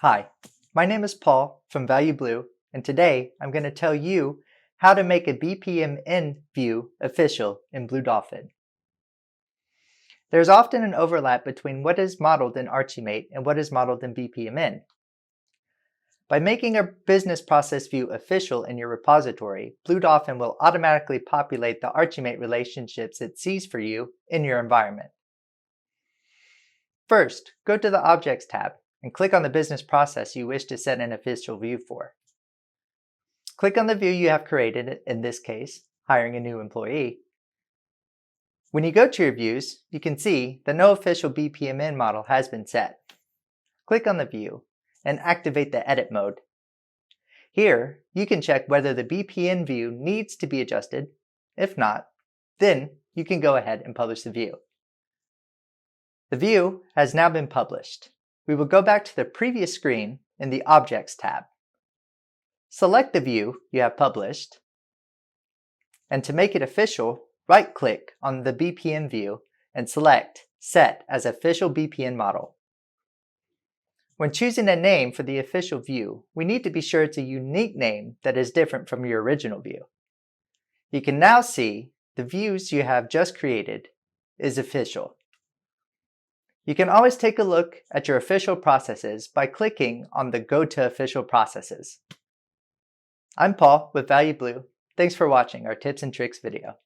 Hi, my name is Paul from Value Blue, and today I'm going to tell you how to make a BPMN view official in BlueDolphin. There's often an overlap between what is modeled in Archimate and what is modeled in BPMN. By making a business process view official in your repository, BlueDolphin will automatically populate the Archimate relationships it sees for you in your environment. First, go to the Objects tab and click on the business process you wish to set an official view for. Click on the view you have created, in this case, hiring a new employee. When you go to your views, you can see that no official BPMN model has been set. Click on the view and activate the edit mode. Here, you can check whether the BPN view needs to be adjusted. If not, then you can go ahead and publish the view. The view has now been published. We will go back to the previous screen in the Objects tab. Select the view you have published, and to make it official, right-click on the BPN view and select Set as Official BPN Model. When choosing a name for the official view, we need to be sure it's a unique name that is different from your original view. You can now see the views you have just created is official. You can always take a look at your official processes by clicking on the Go to Official Processes. I'm Paul with Value Blue. Thanks for watching our tips and tricks video.